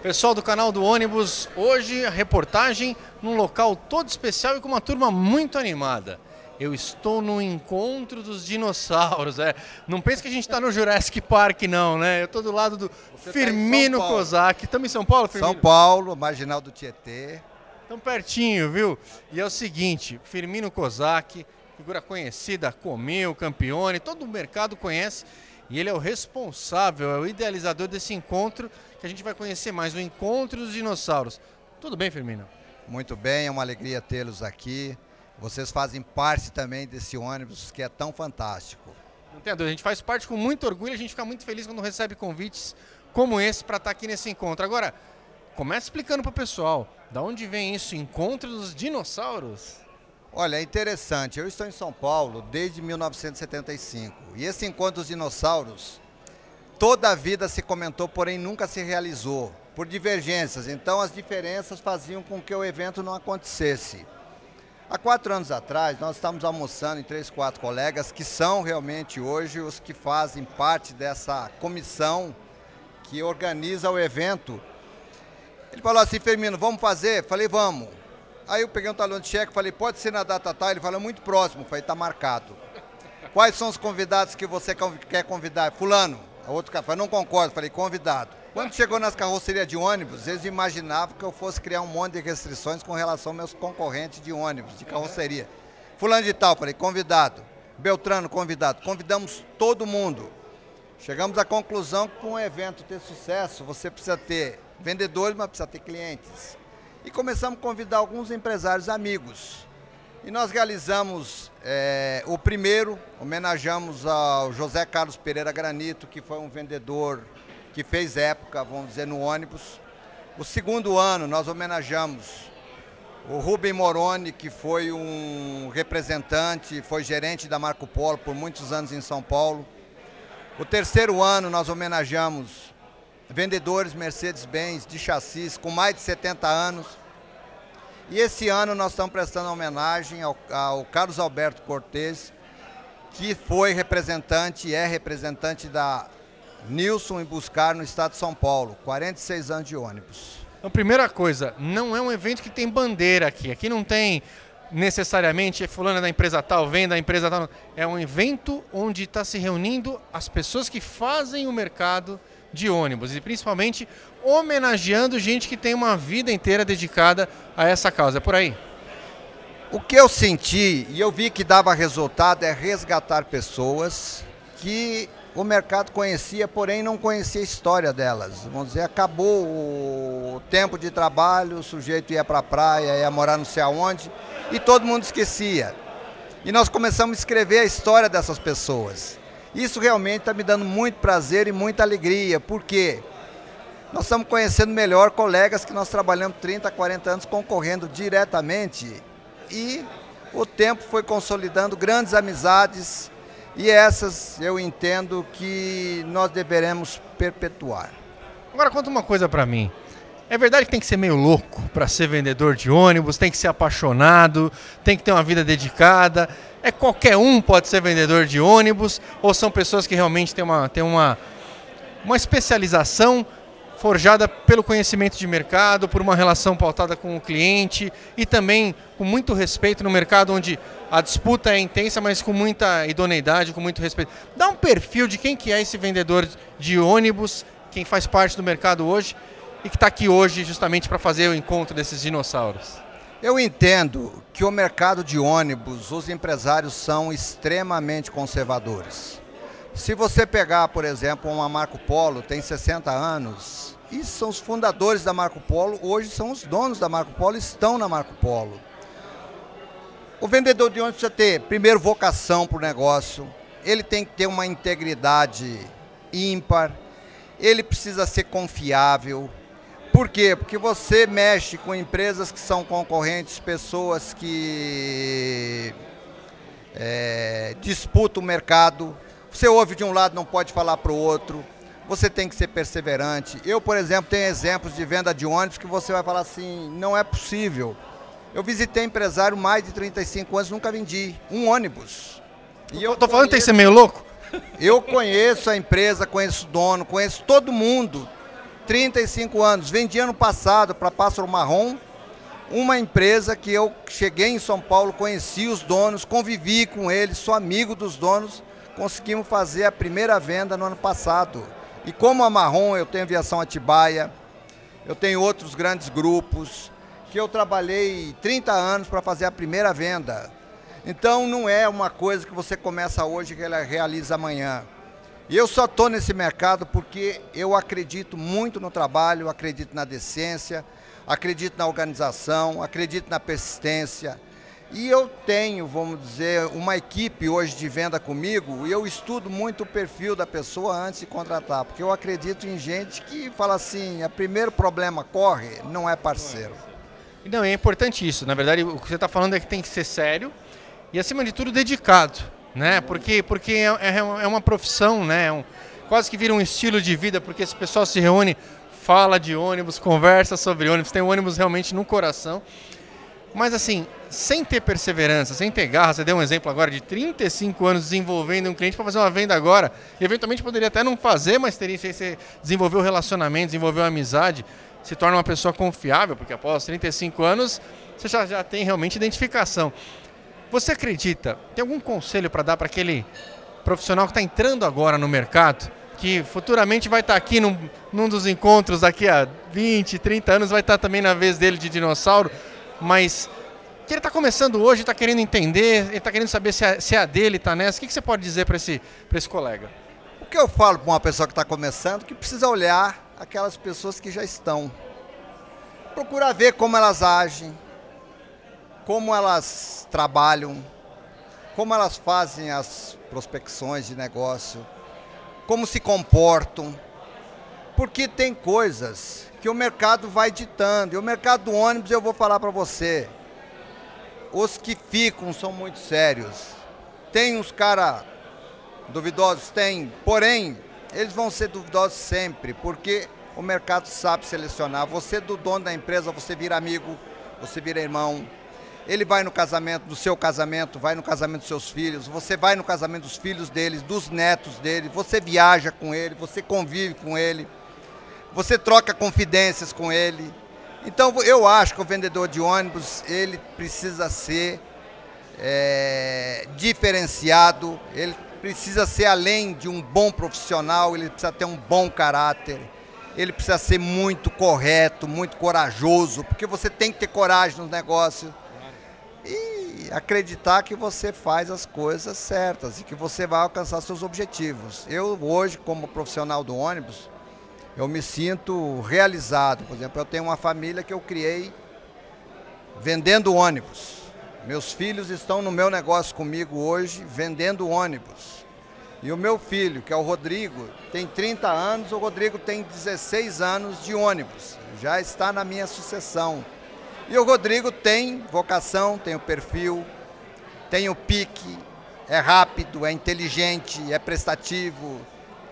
Pessoal do canal do ônibus, hoje a reportagem num local todo especial e com uma turma muito animada. Eu estou no encontro dos dinossauros, Não pense que a gente está no Jurassic Park, não, né? Eu estou do lado do Firmino Kozak. Estamos em São Paulo, Firmino? São Paulo, marginal do Tietê. Estamos pertinho, viu? E é o seguinte, Firmino Kozak, figura conhecida, Comil, Campione, todo o mercado conhece. E ele é o responsável, é o idealizador desse encontro, que a gente vai conhecer mais, o Encontro dos Dinossauros. Tudo bem, Firmino? Muito bem, é uma alegria tê-los aqui. Vocês fazem parte também desse ônibus que é tão fantástico. Não tem dúvida, a gente faz parte com muito orgulho, a gente fica muito feliz quando recebe convites como esse para estar aqui nesse encontro. Agora, começa explicando para o pessoal, da onde vem isso, Encontro dos Dinossauros? Olha, é interessante, eu estou em São Paulo desde 1975 e esse Encontro dos Dinossauros, toda a vida se comentou, porém nunca se realizou, por divergências. Então as diferenças faziam com que o evento não acontecesse. Há 4 anos atrás, nós estávamos almoçando em 3, 4 colegas que são realmente hoje os que fazem parte dessa comissão que organiza o evento. Ele falou assim: Firmino, vamos fazer? Falei, vamos. Aí eu peguei um talão de cheque, falei, pode ser na data tal? Ele falou, muito próximo. Falei, está marcado. Quais são os convidados que você quer convidar? Fulano. O outro cara falou, não concordo. Falei, convidado. Quando chegou nas carrocerias de ônibus, eles imaginavam que eu fosse criar um monte de restrições com relação aos meus concorrentes de ônibus, de carroceria. Fulano de tal, falei, convidado. Beltrano, convidado. Convidamos todo mundo. Chegamos à conclusão que para um evento ter sucesso, você precisa ter vendedores, mas precisa ter clientes. E começamos a convidar alguns empresários amigos. E nós realizamos o primeiro, homenageamos ao José Carlos Pereira Granito, que foi um vendedor que fez época, vamos dizer, no ônibus. O segundo ano nós homenageamos o Rubem Moroni, que foi um representante, foi gerente da Marco Polo por muitos anos em São Paulo. O terceiro ano nós homenageamos vendedores Mercedes-Benz de chassis com mais de 70 anos. E esse ano nós estamos prestando homenagem ao Carlos Alberto Cortez, que foi representante e é representante da Nilson e Buscar no estado de São Paulo, 46 anos de ônibus. Então, primeira coisa, não é um evento que tem bandeira aqui. Aqui não tem necessariamente fulano da empresa tal, vem da empresa tal. É um evento onde está se reunindo as pessoas que fazem o mercado de ônibus e principalmente homenageando gente que tem uma vida inteira dedicada a essa causa. É por aí? O que eu senti e eu vi que dava resultado é resgatar pessoas que o mercado conhecia, porém não conhecia a história delas. Vamos dizer, acabou o tempo de trabalho, o sujeito ia para a praia, ia morar não sei aonde, e todo mundo esquecia. E nós começamos a escrever a história dessas pessoas. Isso realmente está me dando muito prazer e muita alegria, porque nós estamos conhecendo melhor colegas que nós trabalhamos 30, 40 anos concorrendo diretamente, e o tempo foi consolidando grandes amizades, e essas eu entendo que nós deveremos perpetuar. Agora conta uma coisa para mim. É verdade que tem que ser meio louco para ser vendedor de ônibus, tem que ser apaixonado, tem que ter uma vida dedicada. É qualquer um pode ser vendedor de ônibus ou são pessoas que realmente têm uma especialização forjada pelo conhecimento de mercado, por uma relação pautada com o cliente e também com muito respeito no mercado onde a disputa é intensa, mas com muita idoneidade, com muito respeito. Dá um perfil de quem que é esse vendedor de ônibus, quem faz parte do mercado hoje e que está aqui hoje justamente para fazer o encontro desses dinossauros. Eu entendo que o mercado de ônibus, os empresários são extremamente conservadores. Se você pegar, por exemplo, uma Marco Polo, tem 60 anos, e são os fundadores da Marco Polo, hoje são os donos da Marco Polo, estão na Marco Polo. O vendedor de ônibus precisa ter, primeiro, vocação para o negócio, ele tem que ter uma integridade ímpar, ele precisa ser confiável. Por quê? Porque você mexe com empresas que são concorrentes, pessoas que disputam o mercado. Você ouve de um lado, não pode falar para o outro. Você tem que ser perseverante. Eu, por exemplo, tenho exemplos de venda de ônibus que você vai falar assim, não é possível. Eu visitei empresário mais de 35 anos, nunca vendi um ônibus. E eu tô falando que tem que ser meio louco? Eu conheço a empresa, conheço o dono, conheço todo mundo. 35 anos. Vendi ano passado para Pássaro Marrom, uma empresa que eu cheguei em São Paulo, conheci os donos, convivi com eles, sou amigo dos donos, conseguimos fazer a primeira venda no ano passado. E como a Marrom, eu tenho Aviação Atibaia, eu tenho outros grandes grupos, que eu trabalhei 30 anos para fazer a primeira venda. Então não é uma coisa que você começa hoje e que ela realiza amanhã. E eu só estou nesse mercado porque eu acredito muito no trabalho, acredito na decência, acredito na organização, acredito na persistência. E eu tenho, vamos dizer, uma equipe hoje de venda comigo e eu estudo muito o perfil da pessoa antes de contratar, porque eu acredito em gente que fala assim, o primeiro problema corre, não é parceiro. Não, é importante isso. Na verdade, o que você está falando é que tem que ser sério e, acima de tudo, dedicado, né? Porque é uma profissão, né? Quase que vira um estilo de vida, porque esse pessoal se reúne, fala de ônibus, conversa sobre ônibus, tem ônibus realmente no coração. Mas assim, sem ter perseverança, sem ter garra, você deu um exemplo agora de 35 anos desenvolvendo um cliente para fazer uma venda agora, e eventualmente poderia até não fazer, mas teria que você desenvolver o relacionamento, desenvolver a amizade, se torna uma pessoa confiável, porque após 35 anos você já tem realmente identificação. Você acredita, tem algum conselho para dar para aquele profissional que está entrando agora no mercado, que futuramente vai estar aqui num dos encontros, daqui a 20, 30 anos, vai estar também na vez dele de dinossauro, mas que ele está começando hoje, está querendo entender, ele está querendo saber se a dele está nessa. O que você pode dizer para esse colega? O que eu falo para uma pessoa que está começando, que precisa olhar aquelas pessoas que já estão. Procurar ver como elas agem, como elas trabalham, como elas fazem as prospecções de negócio, como se comportam, porque tem coisas que o mercado vai ditando. E o mercado do ônibus, eu vou falar para você, os que ficam são muito sérios. Tem uns caras duvidosos? Tem, porém, eles vão ser duvidosos sempre, porque o mercado sabe selecionar. Você do dono da empresa, você vira amigo, você vira irmão. Ele vai no casamento, do seu casamento, vai no casamento dos seus filhos, você vai no casamento dos filhos deles, dos netos dele, você viaja com ele, você convive com ele, você troca confidências com ele. Então eu acho que o vendedor de ônibus, ele precisa ser diferenciado, ele precisa ser, além de um bom profissional, ele precisa ter um bom caráter, ele precisa ser muito correto, muito corajoso, porque você tem que ter coragem no negócio. E acreditar que você faz as coisas certas e que você vai alcançar seus objetivos. Eu hoje, como profissional do ônibus, eu me sinto realizado. Por exemplo, eu tenho uma família que eu criei vendendo ônibus. Meus filhos estão no meu negócio comigo hoje, vendendo ônibus. E o meu filho, que é o Rodrigo, tem 30 anos, o Rodrigo tem 16 anos de ônibus. Já está na minha sucessão. E o Rodrigo tem vocação, tem o perfil, tem o pique, é rápido, é inteligente, é prestativo,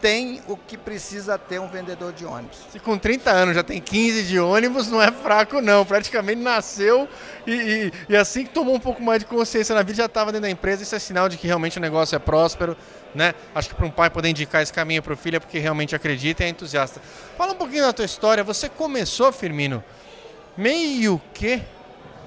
tem o que precisa ter um vendedor de ônibus. Se com 30 anos já tem 15 de ônibus, não é fraco não, praticamente nasceu e assim que tomou um pouco mais de consciência na vida já estava dentro da empresa. Isso é sinal de que realmente o negócio é próspero, né? Acho que para um pai poder indicar esse caminho para o filho é porque realmente acredita e é entusiasta. Fala um pouquinho da tua história, você começou, Firmino, meio que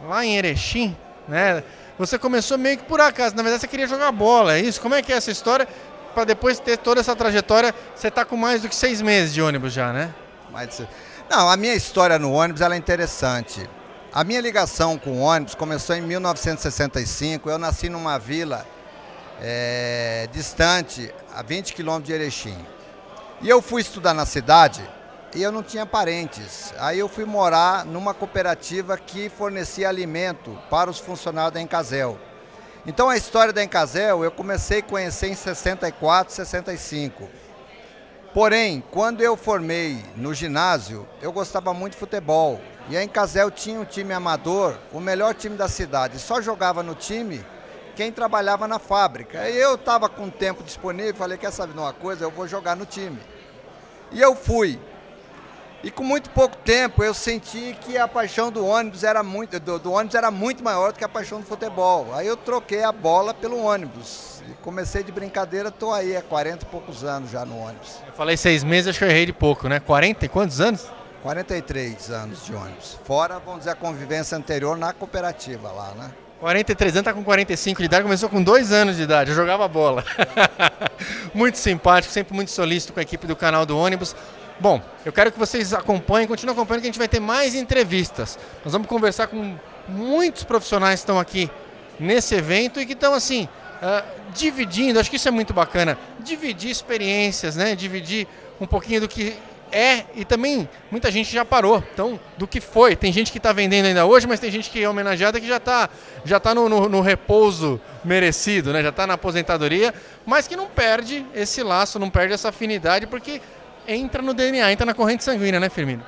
lá em Erechim, né? Você começou meio que por acaso, na verdade você queria jogar bola, é isso? Como é que é essa história? Para depois ter toda essa trajetória, você está com mais do que 6 meses de ônibus já, né? Não, a minha história no ônibus ela é interessante. A minha ligação com o ônibus começou em 1965, eu nasci numa vila distante, a 20 quilômetros de Erechim. E eu fui estudar na cidade e eu não tinha parentes. Aí eu fui morar numa cooperativa que fornecia alimento para os funcionários da Encasel. Então a história da Encasel eu comecei a conhecer em 64, 65. Porém, quando eu formei no ginásio, eu gostava muito de futebol. E a Encasel tinha um time amador, o melhor time da cidade. Só jogava no time quem trabalhava na fábrica. E eu estava com tempo disponível, falei, quer saber de uma coisa? Eu vou jogar no time. E eu fui. E com muito pouco tempo eu senti que a paixão do ônibus era muito maior do que a paixão do futebol. Aí eu troquei a bola pelo ônibus. E comecei de brincadeira, estou aí há 40 e poucos anos já no ônibus. Eu falei 6 meses, acho que eu errei de pouco, né? 40 e quantos anos? 43 anos de ônibus. Fora, vamos dizer, a convivência anterior na cooperativa lá, né? 43 anos, tá com 45 de idade, começou com 2 anos de idade, eu jogava bola. Muito simpático, sempre muito solícito com a equipe do canal do ônibus. Bom, eu quero que vocês acompanhem, continuem acompanhando, que a gente vai ter mais entrevistas. Nós vamos conversar com muitos profissionais que estão aqui nesse evento e que estão assim, dividindo, acho que isso é muito bacana, dividir experiências, né? Dividir um pouquinho do que é, e também muita gente já parou, então, do que foi. Tem gente que está vendendo ainda hoje, mas tem gente que é homenageada que já tá no repouso merecido, né? Já está na aposentadoria, mas que não perde esse laço, não perde essa afinidade, porque entra no DNA, entra na corrente sanguínea, né, Firmino?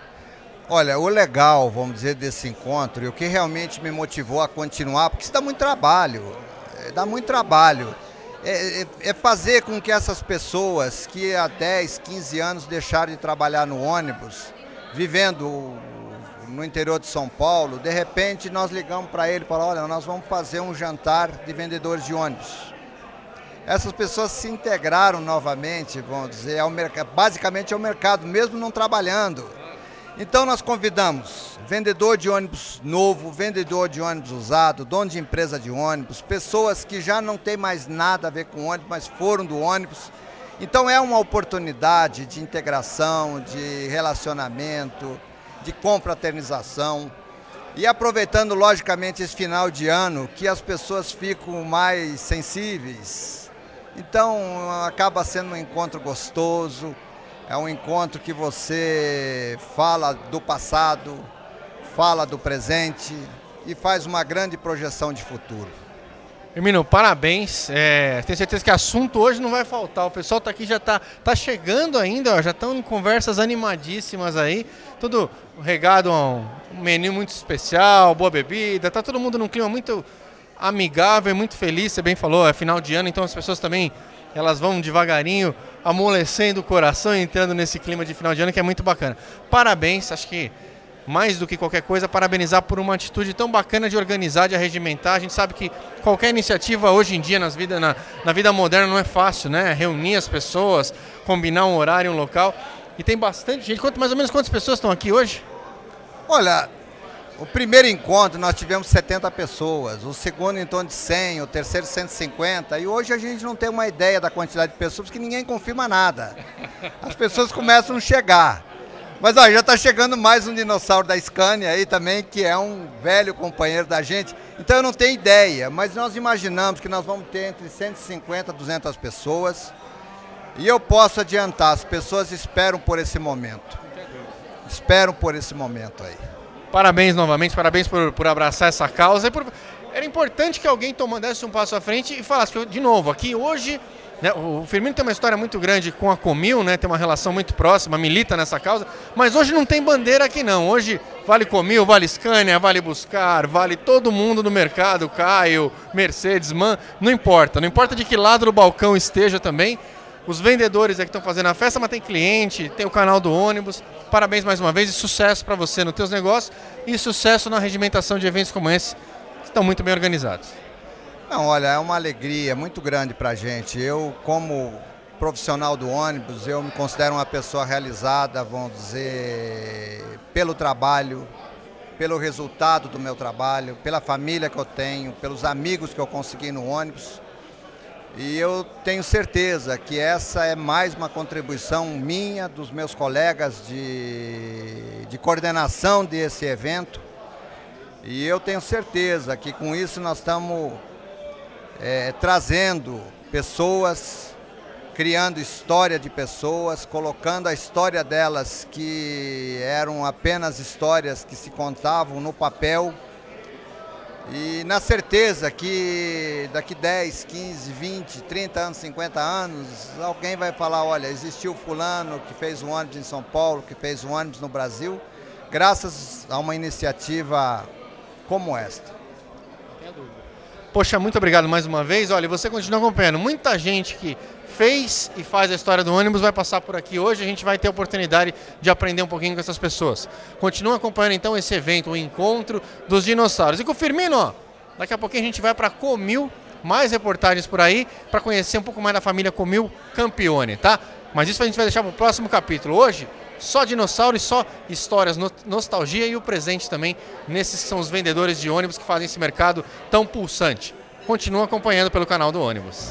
Olha, o legal, vamos dizer, desse encontro, e o que realmente me motivou a continuar, porque isso dá muito trabalho, é fazer com que essas pessoas que há 10, 15 anos deixaram de trabalhar no ônibus, vivendo no interior de São Paulo, de repente nós ligamos para ele e falamos, olha, nós vamos fazer um jantar de vendedores de ônibus. Essas pessoas se integraram novamente, vamos dizer, basicamente ao mercado, mesmo não trabalhando. Então nós convidamos vendedor de ônibus novo, vendedor de ônibus usado, dono de empresa de ônibus, pessoas que já não têm mais nada a ver com ônibus, mas foram do ônibus. Então é uma oportunidade de integração, de relacionamento, de confraternização. E aproveitando logicamente esse final de ano, que as pessoas ficam mais sensíveis. Então acaba sendo um encontro gostoso, é um encontro que você fala do passado, fala do presente e faz uma grande projeção de futuro. Firmino, parabéns, tenho certeza que assunto hoje não vai faltar, o pessoal tá aqui, já tá chegando ainda, ó, já estão em conversas animadíssimas aí, tudo regado a um menu muito especial, boa bebida, tá todo mundo num clima muito amigável, muito feliz, você bem falou, é final de ano, então as pessoas também, elas vão devagarinho, amolecendo o coração e entrando nesse clima de final de ano que é muito bacana. Parabéns, acho que mais do que qualquer coisa, parabenizar por uma atitude tão bacana de organizar, de arregimentar. A gente sabe que qualquer iniciativa hoje em dia na vida moderna não é fácil, né? Reunir as pessoas, combinar um horário, um local. E tem bastante gente. Mais ou menos quantas pessoas estão aqui hoje? Olha, o primeiro encontro nós tivemos 70 pessoas, o segundo em torno de 100, o terceiro 150, e hoje a gente não tem uma ideia da quantidade de pessoas, porque ninguém confirma nada. As pessoas começam a chegar. Mas ó, já está chegando mais um dinossauro da Scania aí também, que é um velho companheiro da gente. Então eu não tenho ideia, mas nós imaginamos que nós vamos ter entre 150 e 200 pessoas. E eu posso adiantar, as pessoas esperam por esse momento. Esperam por esse momento aí. Parabéns novamente, parabéns por abraçar essa causa. Era importante que alguém desse um passo à frente e falasse, de novo, aqui hoje... né, o Firmino tem uma história muito grande com a Comil, né, tem uma relação muito próxima, milita nessa causa, mas hoje não tem bandeira aqui não. Hoje vale Comil, vale Scania, vale Buscar, vale todo mundo no mercado, Caio, Mercedes, MAN, não importa de que lado do balcão esteja também. Os vendedores é que estão fazendo a festa, mas tem cliente, tem o canal do ônibus. Parabéns mais uma vez e sucesso para você nos teus negócios e sucesso na regimentação de eventos como esse, que estão muito bem organizados. Não, olha, é uma alegria muito grande para a gente. Eu, como profissional do ônibus, eu me considero uma pessoa realizada, vamos dizer, pelo trabalho, pelo resultado do meu trabalho, pela família que eu tenho, pelos amigos que eu consegui no ônibus. E eu tenho certeza que essa é mais uma contribuição minha, dos meus colegas de coordenação desse evento. E eu tenho certeza que com isso nós estamos trazendo pessoas, criando história de pessoas, colocando a história delas que eram apenas histórias que se contavam no papel. E na certeza que daqui 10, 15, 20, 30 anos, 50 anos, alguém vai falar, olha, existiu fulano que fez um ônibus em São Paulo, que fez um ônibus no Brasil, graças a uma iniciativa como esta. Não tenho dúvida. Poxa, muito obrigado mais uma vez. Olha, você continua acompanhando. Muita gente que fez e faz a história do ônibus vai passar por aqui hoje. A gente vai ter a oportunidade de aprender um pouquinho com essas pessoas. Continua acompanhando então esse evento, o encontro dos dinossauros. E com o Firmino, ó, daqui a pouquinho a gente vai para Comil, mais reportagens por aí, para conhecer um pouco mais da família Comil Campione, tá? Mas isso a gente vai deixar para o próximo capítulo. Hoje, só dinossauros, só histórias, nostalgia e o presente também nesses que são os vendedores de ônibus que fazem esse mercado tão pulsante. Continua acompanhando pelo canal do ônibus.